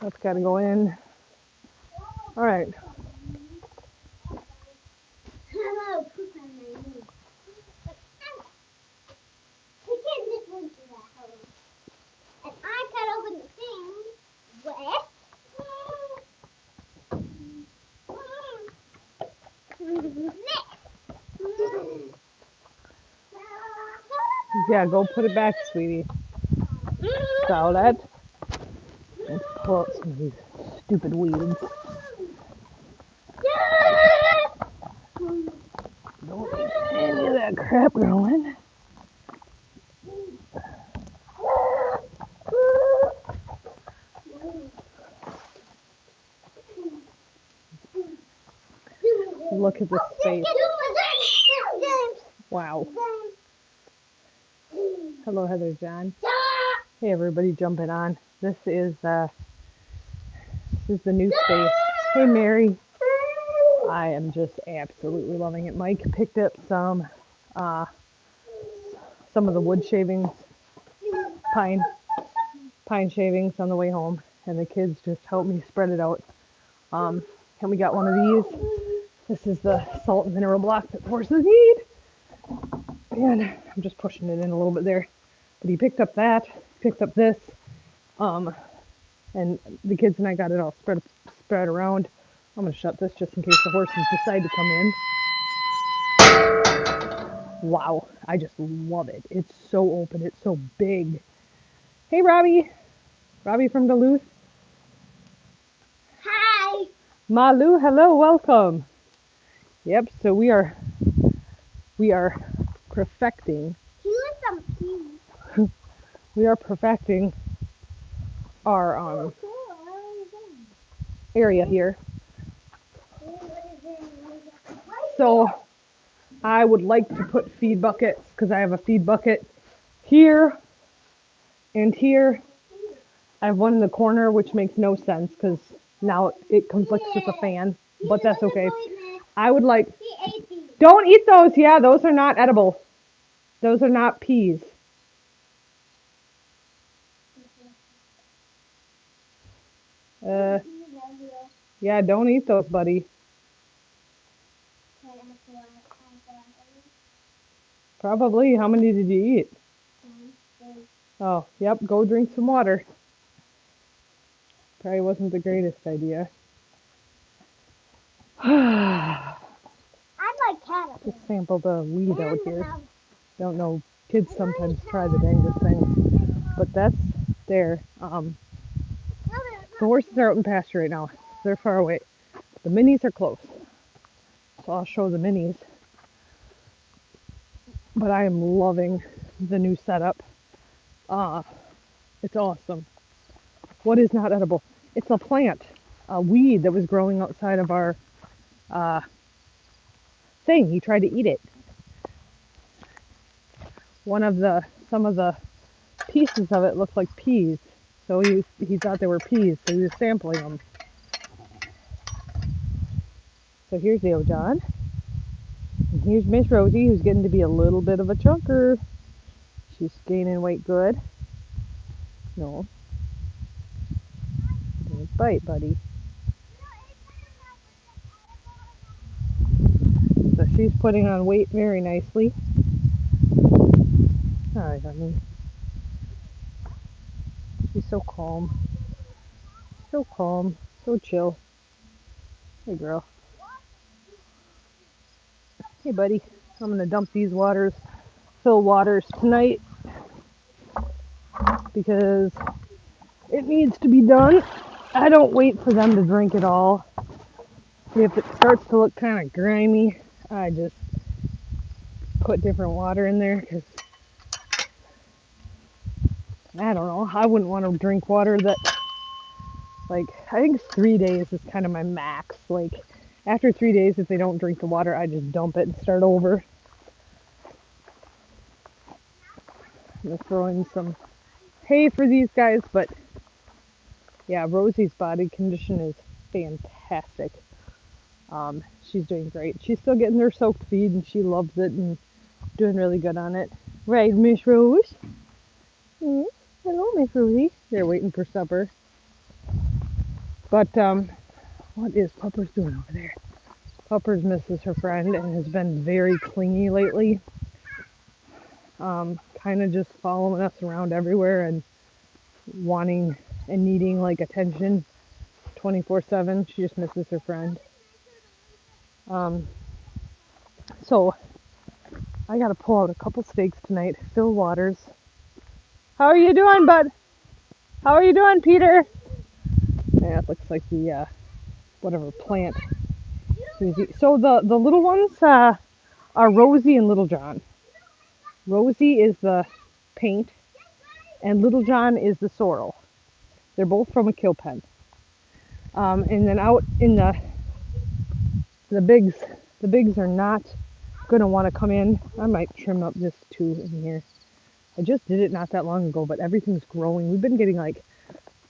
That's got to go in. All right. And I cut open the thing with. Yeah, go put it back, sweetie. Salad. Let's pull out some of these stupid weeds. Don't need any of that crap growing. Look at this space. Wow. Hello, Heather John. Hey, everybody jumping on. This is the new space. Hey, Mary. I am just absolutely loving it. Mike picked up some of the wood shavings, pine shavings on the way home, and the kids just helped me spread it out. And we got one of these. This is the salt and mineral block that horses need. And I'm just pushing it in a little bit there. But he picked up that, picked up this, and the kids and I got it all spread around. I'm going to shut this just in case the horses decide to come in. Wow, I just love it. It's so open, it's so big. Hey, Robbie. Robbie from Duluth. Hi. Malu, hello, welcome. Yep, so we are perfecting. We are perfecting our area here. So I would like to put feed buckets because I have a feed bucket here and here. I have one in the corner, which makes no sense because now it conflicts with the fan, but that's okay. I would like. Don't eat those. Yeah, those are not edible. Those are not peas. Yeah, don't eat those, buddy. Probably. How many did you eat? Oh, yep. Go drink some water. Probably wasn't the greatest idea. I like caterpillars. Just sample the weed out here. Don't know. Kids sometimes try the dangest things, but that's there. The horses are out in pasture right now. They're far away. The minis are close, so I'll show the minis. But I am loving the new setup. It's awesome. What is not edible? It's a plant, a weed that was growing outside of our thing. He tried to eat it. Some of the pieces of it looked like peas, so he thought they were peas, so he was sampling them. So here's Leo John, and here's Miss Rosie, who's getting to be a little bit of a chunker. She's gaining weight good. No, don't bite, buddy. So she's putting on weight very nicely. Hi, honey. She's so calm. So calm. So chill. Hey, girl. Hey, buddy. I'm going to dump these fill waters tonight because it needs to be done. I don't wait for them to drink it all. If it starts to look kind of grimy, I just put different water in there because I don't know. I wouldn't want to drink water that, like, I think 3 days is kind of my max. Like, after 3 days, if they don't drink the water, I just dump it and start over. I'm going to throw in some hay for these guys, but yeah, Rosie's body condition is fantastic. She's doing great. She's still getting her soaked feed and she loves it and doing really good on it. Right, Miss Rose? Hello, Miss Rosie. They're waiting for supper. But what is Pupper's doing over there? Pupper's misses her friend and has been very clingy lately. Kind of just following us around everywhere and wanting and needing like attention 24/7. She just misses her friend. So I gotta pull out a couple steaks tonight. Phil Waters. How are you doing, bud? How are you doing, Peter? Yeah, it looks like the whatever plant. So the little ones are Rosie and Little John. Rosie is the paint, and Little John is the sorrel. They're both from a kill pen. And then out in the bigs are not gonna want to come in. I might trim up this too in here. I just did it not that long ago, but everything's growing. We've been getting like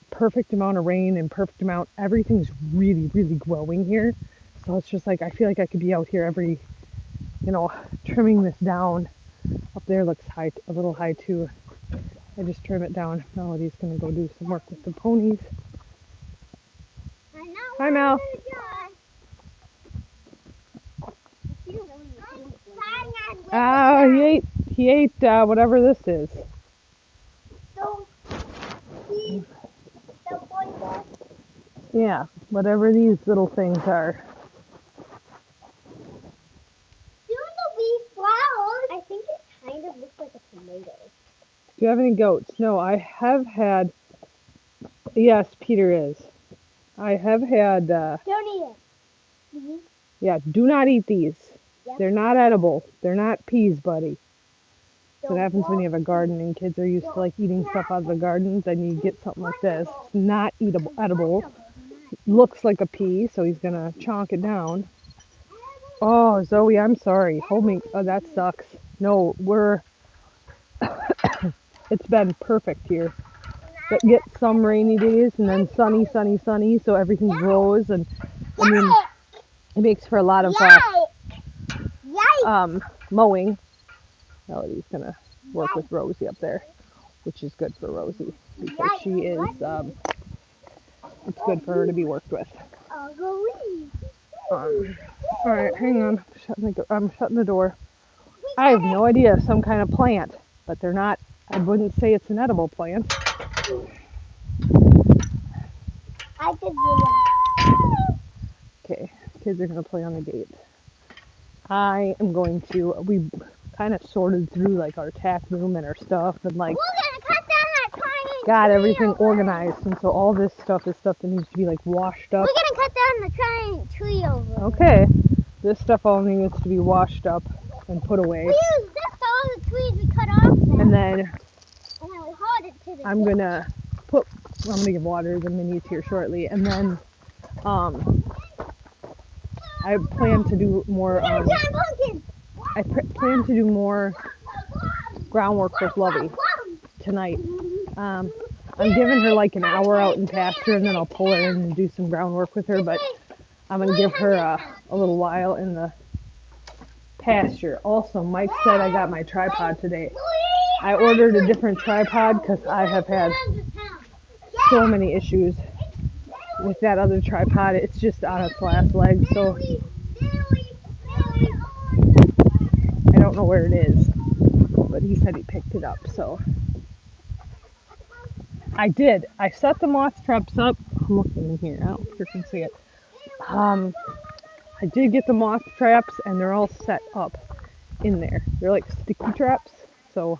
perfect amount of rain and perfect amount. Everything's really, really growing here. So it's just like I feel like I could be out here every, trimming this down. Up there looks high, a little high too. I just trim it down. Melody's gonna go do some work with the ponies. Hi, Mel. He ate whatever this is. Yeah, whatever these little things are. I think it kind of looks like a tomato. Do you have any goats? No, I have had. Yes, Peter is. I have had. Don't eat it. Mm-hmm. Yeah, do not eat these. Yep. They're not edible. They're not peas, buddy. That's what happens when you have a garden and kids are used to like eating stuff out of the gardens, and you get something like this. It's not edible. Looks like a pea, so he's gonna chonk it down. Oh, Zoe, I'm sorry. Hold me. Oh, that sucks. No, it's been perfect here. But get some rainy days and then sunny, sunny, sunny, so everything grows, and I mean, it makes for a lot of mowing. Melody's gonna work with Rosie up there, which is good for Rosie because she is. It's good for her to be worked with. All right, hang on. I'm shutting the door. I have no idea. Some kind of plant, but they're not. I wouldn't say it's an edible plant. I could do that. Okay, kids are gonna play on the gate. I am going to. We kind of sorted through like our tack room and our stuff, and like got everything organized, and so all this stuff is stuff that needs to be like washed up. We're gonna cut down the giant tree over. Okay, this stuff all needs to be washed up and put away. We used this to all the trees we cut off there. And then I'm I'm gonna give water to the minis here shortly, and then I plan to do more. I plan to do more groundwork with Lovey tonight. I'm giving her like an hour out in pasture, and then I'll pull her in and do some groundwork with her. But I'm gonna give her a little while in the pasture. Also, Mike said I got my tripod today. I ordered a different tripod because I have had so many issues with that other tripod. It's just on its last leg, so I don't know where it is, but he said he picked it up, so I did. I set the moth traps up. I'm looking in here. I don't know if you can see it. I did get the moth traps, and they're all set up in there. They're like sticky traps, so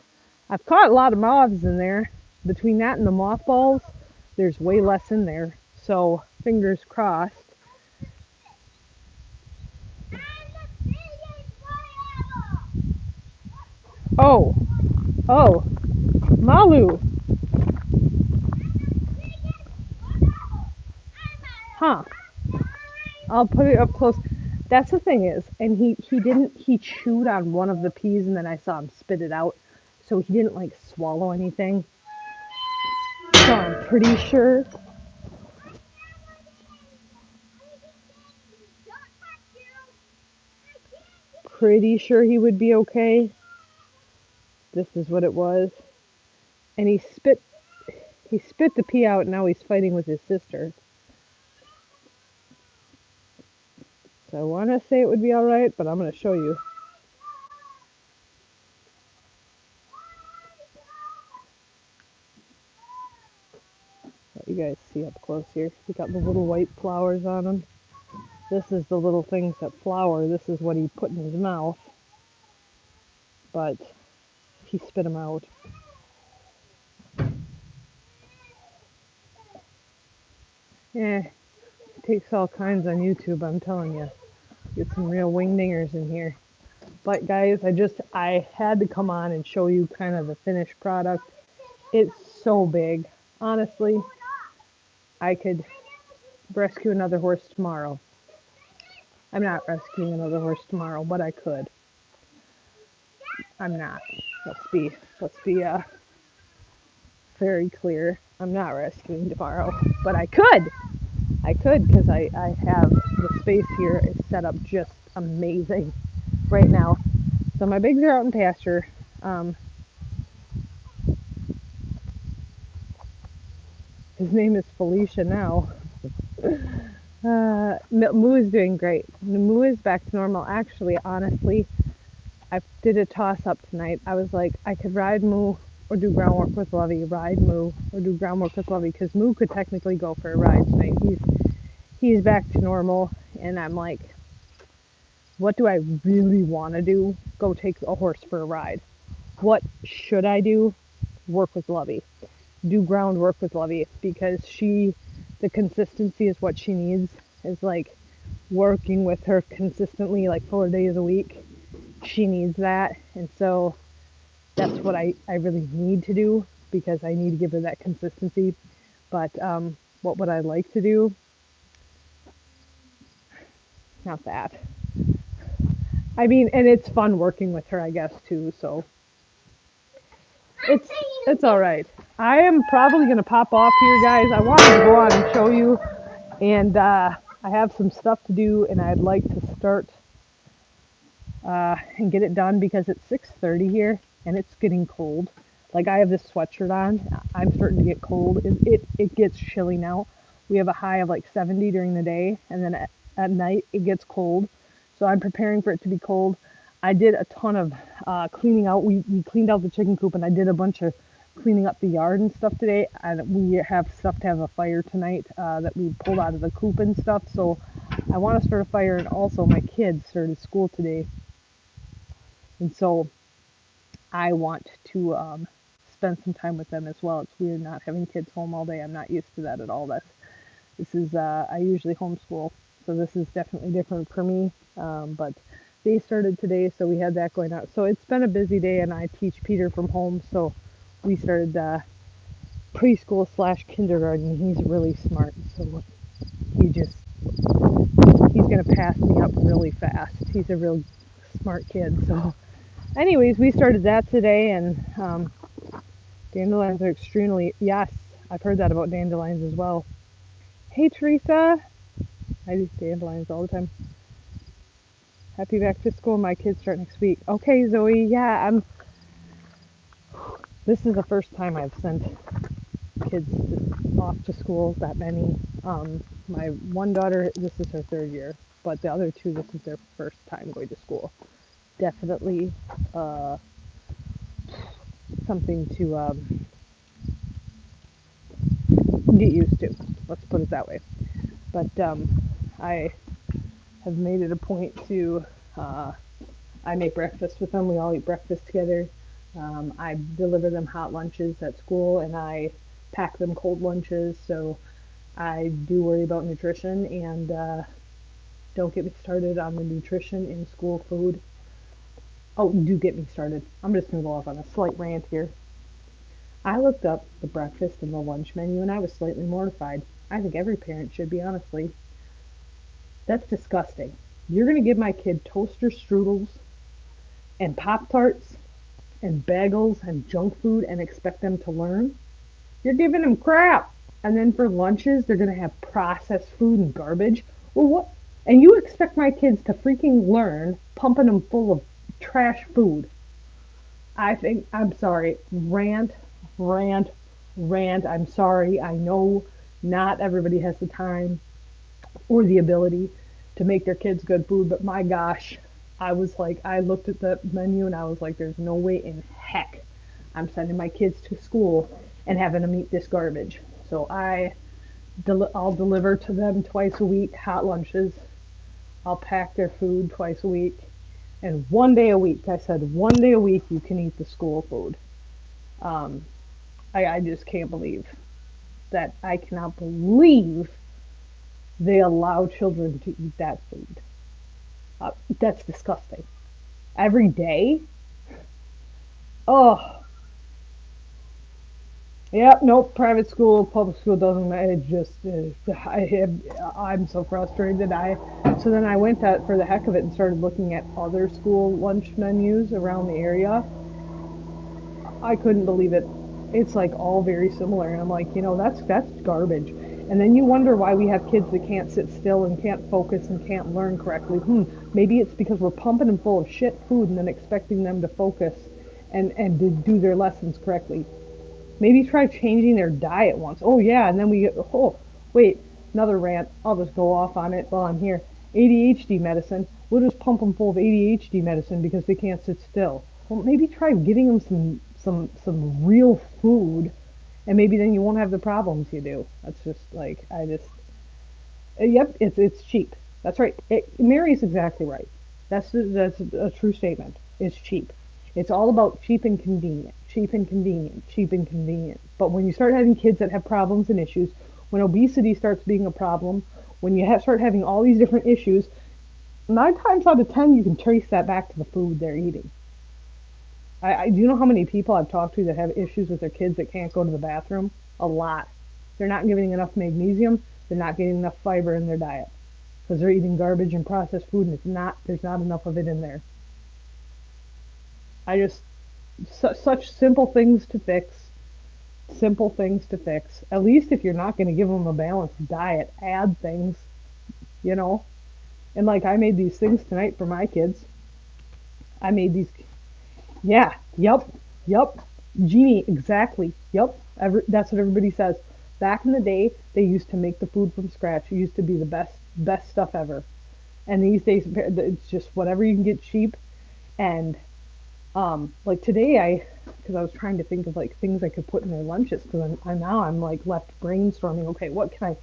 I've caught a lot of moths in there. Between that and the mothballs, there's way less in there, so fingers crossed. Oh, Malu. Huh. I'll put it up close. That's the thing is, and he chewed on one of the peas, and then I saw him spit it out, so he didn't like swallow anything. So I'm pretty sure. Pretty sure he would be okay. This is what it was. And he spit the pea out, and now he's fighting with his sister. I want to say it would be all right, but I'm going to show you. Let you guys see up close here. He got the little white flowers on him. This is the little things that flower. This is what he put in his mouth, but he spit them out. Yeah, it takes all kinds on YouTube, I'm telling you. Get some real wingdingers in here. But guys, I had to come on and show you kind of the finished product. It's so big. Honestly, I could rescue another horse tomorrow. I'm not rescuing another horse tomorrow, but I could. I'm not. Let's be very clear. I'm not rescuing tomorrow, but I could. I could because I have the space here is set up just amazing right now. So my bigs are out in pasture. His name is Felicia now. Moo is doing great. Moo is back to normal. Actually, honestly, I did a toss up tonight. I was like, I could ride Moo or do groundwork with Lovey. Ride Moo or do groundwork with Lovey because Moo could technically go for a ride tonight. He's back to normal, and I'm like, what do I really want to do? Go take a horse for a ride. What should I do? Work with Lovey. Do groundwork with Lovey because the consistency is what she needs. Is like working with her consistently, like 4 days a week. She needs that, and so that's what I really need to do because I need to give her that consistency. But what would I like to do? Not that. I mean, and it's fun working with her, I guess, too. So it's it's all right. I am probably gonna pop off here, guys. I wanted to go on and show you, and I have some stuff to do, and I'd like to start and get it done because it's 6:30 here, and it's getting cold. Like I have this sweatshirt on. I'm starting to get cold. It gets chilly now. We have a high of like 70 during the day, and then at night it gets cold. So I'm preparing for it to be cold. I did a ton of cleaning out. We cleaned out the chicken coop, and I did a bunch of cleaning up the yard and stuff today. And we have stuff to have a fire tonight that we pulled out of the coop and stuff. So I want to start a fire, and also my kids started school today, and so I want to spend some time with them as well. It's weird not having kids home all day. I'm not used to that at all. This is I usually homeschool, so this is definitely different for me. But they started today, so we had that going on. So it's been a busy day, and I teach Peter from home, so we started preschool slash kindergarten. He's really smart, so he's gonna pass me up really fast. He's a real smart kid. So, anyways, we started that today, and dandelions are extremely, yes, I've heard that about dandelions as well. Hey, Teresa. I do dandelions all the time. Happy back to school. My kids start next week. Okay, Zoe. Yeah, this is the first time I've sent kids off to school, that many. My one daughter, this is her 3rd year, but the other two, this is their first time going to school. Definitely something to get used to. Let's put it that way. But I have made it a point to, I make breakfast with them. We all eat breakfast together. I deliver them hot lunches at school, and I pack them cold lunches. So I do worry about nutrition, and don't get me started on the nutrition in school food. Oh, do get me started. I'm just going to go off on a slight rant here. I looked up the breakfast and the lunch menu, and I was slightly mortified. I think every parent should be, honestly. That's disgusting. You're going to give my kid toaster strudels and Pop Tarts and bagels and junk food and expect them to learn? You're giving them crap. And then for lunches, they're going to have processed food and garbage. Well, what? And you expect my kids to freaking learn pumping them full of trash food? I'm sorry. Rant, rant, rant. I'm sorry. I know not everybody has the time or the ability to make their kids good food. But my gosh, I was like, I looked at the menu and I was like, there's no way in heck I'm sending my kids to school and having them eat this garbage. So I'll deliver to them twice a week hot lunches. I'll pack their food twice a week. And one day a week, I said, one day a week you can eat the school food. Um, I just can't believe that. I cannot believe they allow children to eat that food. That's disgusting. Every day? Oh, yeah, nope. Private school, public school doesn't matter. It just, I'm so frustrated. So then I went out for the heck of it and started looking at other school lunch menus around the area. I couldn't believe it. It's like all very similar, and I'm like, that's garbage. And then you wonder why we have kids that can't sit still and can't focus and can't learn correctly. Maybe it's because we're pumping them full of shit food and then expecting them to focus and to do their lessons correctly. Maybe try changing their diet once. Oh yeah, and then we get, oh wait, another rant. I'll just go off on it while I'm here. ADHD medicine. We'll just pump them full of ADHD medicine because they can't sit still. Well, maybe try giving them some real food, and maybe then you won't have the problems you do. That's just like yep, it's cheap. That's right. Mary's exactly right. That's a true statement. It's cheap. It's all about cheap and convenient, cheap and convenient, cheap and convenient. But when you start having kids that have problems and issues, when obesity starts being a problem, when you start having all these different issues, 9 times out of 10 you can trace that back to the food they're eating. I do you know how many people I've talked to that have issues with their kids that can't go to the bathroom? A lot. They're not getting enough magnesium. They're not getting enough fiber in their diet because they're eating garbage and processed food, and there's not enough of it in there. I just such simple things to fix. Simple things to fix. At least if you're not going to give them a balanced diet, add things, you know. And like I made these things tonight for my kids. I made these. Yeah. Yep. Yep. Genie. Exactly. Yep. That's what everybody says. Back in the day, they used to make the food from scratch. It used to be the best stuff ever. And these days, it's just whatever you can get cheap. And like today, because I was trying to think of like things I could put in their lunches, because I'm like left brainstorming. Okay, what can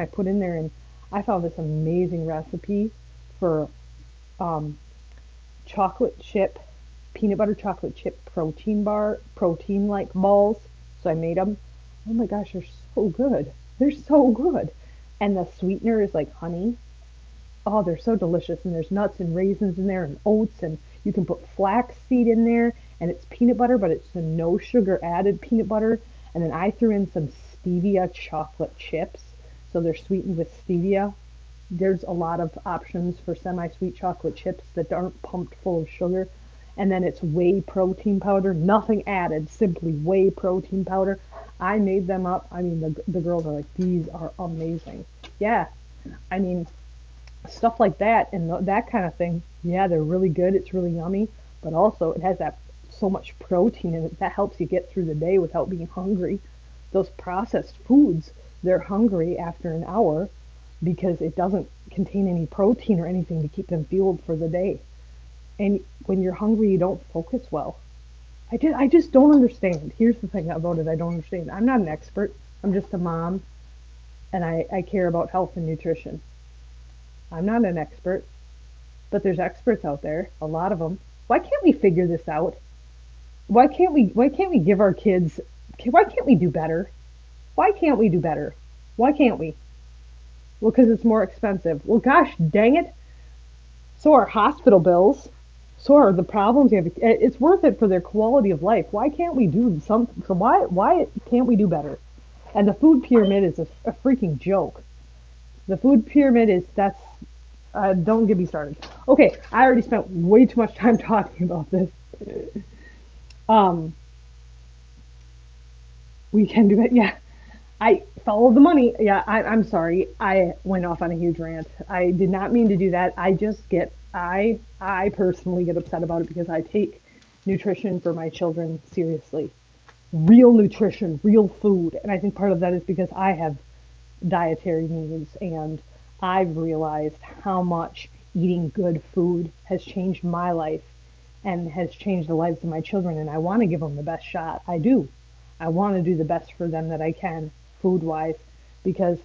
I put in there? And I found this amazing recipe for um, chocolate chip, peanut butter chocolate chip protein like balls. So I made them. Oh my gosh, they're so good. They're so good. And the sweetener is like honey. Oh, they're so delicious. And there's nuts and raisins in there and oats, and you can put flaxseed in there, and it's peanut butter, but it's a no sugar added peanut butter. And then I threw in some stevia chocolate chips. So they're sweetened with stevia. There's a lot of options for semi-sweet chocolate chips that aren't pumped full of sugar. And then it's whey protein powder, nothing added, simply whey protein powder. I made them up. I mean, the girls are like, these are amazing. Yeah, I mean, stuff like that and that kind of thing. Yeah, they're really good. It's really yummy, but also it has that so much protein in it that helps you get through the day without being hungry. Those processed foods, they're hungry after an hour because it doesn't contain any protein or anything to keep them fueled for the day. And when you're hungry, you don't focus well. I just don't understand. Here's the thing about it, I don't understand. I'm not an expert. I'm just a mom, and I care about health and nutrition. I'm not an expert, but there's experts out there, a lot of them. Why can't we figure this out? Why can't we give our kids, why can't we do better? Why can't we do better? Why can't we? Well, because it's more expensive. Well, gosh dang it. So are hospital bills. So are the problems you have. It's worth it for their quality of life. Why can't we do something? So why can't we do better? And the food pyramid is a freaking joke. The food pyramid is that's don't get me started. Okay, I already spent way too much time talking about this. Um, we can do it. Yeah, I follow the money. Yeah, I'm sorry. I went off on a huge rant. I did not mean to do that. I personally get upset about it because I take nutrition for my children seriously. Real nutrition, real food. And I think part of that is because I have dietary needs, and I've realized how much eating good food has changed my life and has changed the lives of my children. And I want to give them the best shot. I do. I want to do the best for them that I can, food wise, because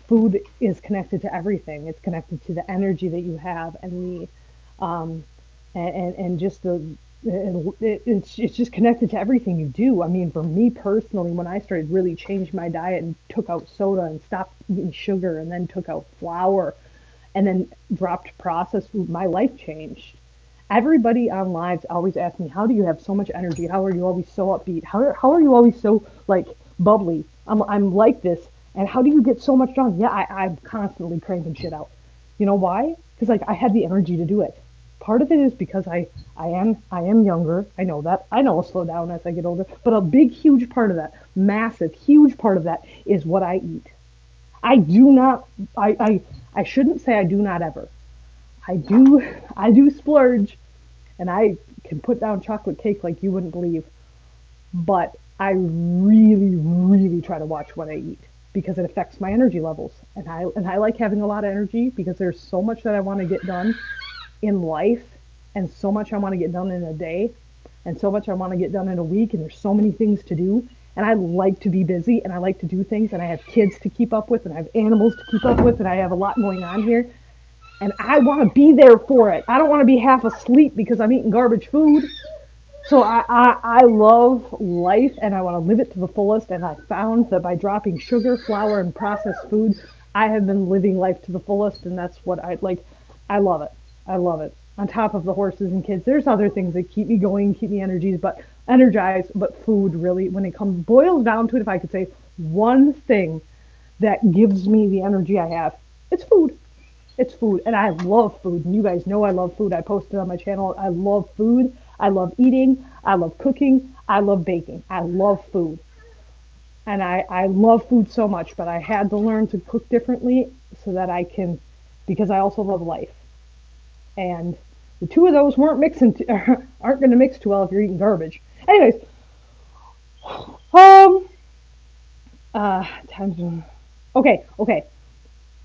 food is connected to everything. It's connected to the energy that you have and and just it's just connected to everything you do. I mean, for me personally, when I started really changing my diet and took out soda and stopped eating sugar and then took out flour and then dropped processed food, my life changed. Everybody on lives always asks me, "How do you have so much energy? How are you always so upbeat? How are you always so like bubbly? I'm like this, and how do you get so much done?" Yeah, I'm constantly cranking shit out. You know why? Because like I had the energy to do it. Part of it is because I am younger. I know that. I know I'll slow down as I get older. But a big, huge part of that, massive, huge part of that is what I eat. I do not. I shouldn't say I do not ever. I do. I do splurge, and I can put down chocolate cake like you wouldn't believe. But I really, really try to watch what I eat because it affects my energy levels. And I like having a lot of energy because there's so much that I want to get done in life and so much I want to get done in a day and so much I want to get done in a week and there's so many things to do and I like to be busy and I like to do things and I have kids to keep up with and I have animals to keep up with and I have a lot going on here and I want to be there for it. I don't want to be half asleep because I'm eating garbage food. So I love life and I want to live it to the fullest. And I found that by dropping sugar, flour, and processed food, I have been living life to the fullest. And that's what I like. I love it. I love it. On top of the horses and kids, there's other things that keep me going, keep me energized. But food really, when it comes boils down to it, if I could say one thing that gives me the energy I have, it's food. It's food, and I love food. And you guys know I love food. I posted on my channel. I love food. I love eating. I love cooking. I love baking. I love food. And I love food so much, but I had to learn to cook differently so that I can, because I also love life. And the two of those weren't mixing, aren't going to mix too well if you're eating garbage. Anyways, um, times. Okay.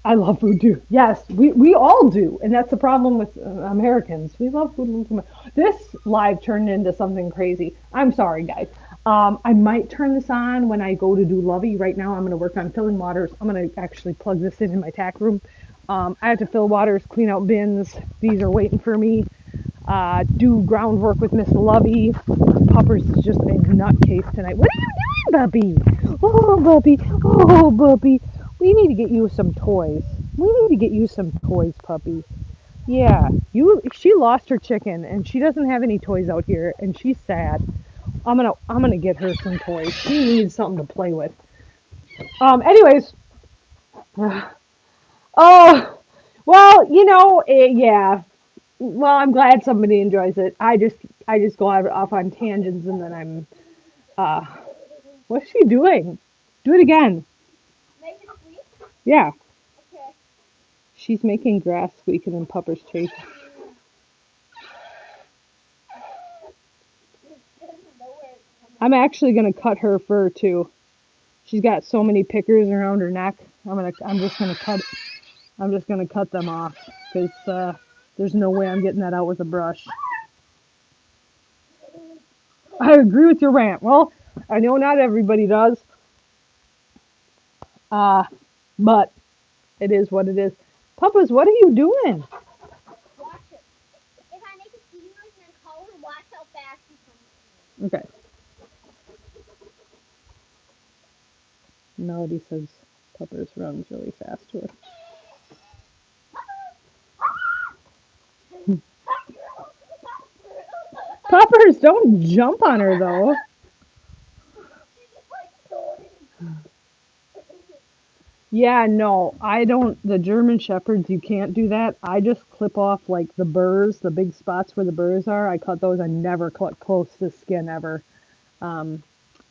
I love food too. Yes, we all do. And that's the problem with Americans. We love food. This live turned into something crazy. I'm sorry, guys. I might turn this on when I go to do Lovey. Right now, I'm going to work on filling waters. I'm going to actually plug this in my tack room. I have to fill waters, clean out bins. These are waiting for me. Do groundwork with Miss Lovey. Puppers is just a nutcase tonight. What are you doing, Bubby? Oh, Bubby. Oh, Bubby. We need to get you some toys. We need to get you some toys, puppy. Yeah, she lost her chicken and she doesn't have any toys out here and she's sad. I'm gonna get her some toys. She needs something to play with. Anyways, oh, well, yeah. Well, I'm glad somebody enjoys it. I just go off on tangents and then uh what's she doing? Do it again. Make it sweet? Yeah. Okay. She's making grass squeak and then Pupper's chasing. Doesn't know where it's coming I'm actually gonna cut her fur too. She's got so many pickers around her neck. I'm just gonna cut them off because there's no way I'm getting that out with a brush. I agree with your rant. Well, I know not everybody does, uh, but it is what it is. Papas, what are you doing? Watch it. If I make a squeaky noise and then call her, watch how fast she comes Okay. Melody says Puppers runs really fast to her. in. Puppers, don't jump on her though. She's just like sorting. Yeah, no, I don't. The German Shepherds, you can't do that. I just clip off like the burrs, the big spots where the burrs are. I cut those. I never cut close to the skin ever. Um,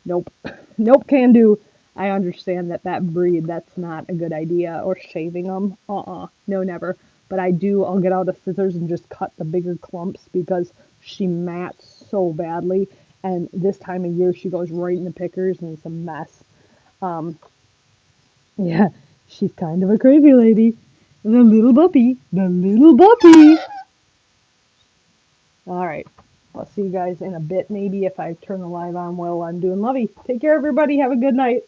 nope. Nope, can do. I understand that breed, that's not a good idea. Or shaving them. No, never. But I do, I'll get out a scissors and just cut the bigger clumps because she mats so badly. And this time of year, she goes right in the pickers and it's a mess. Um, yeah, she's kind of a crazy lady. The little puppy. The little puppy. All right. I'll see you guys in a bit, maybe if I turn the live on while I'm doing Lovey. Take care, everybody. Have a good night.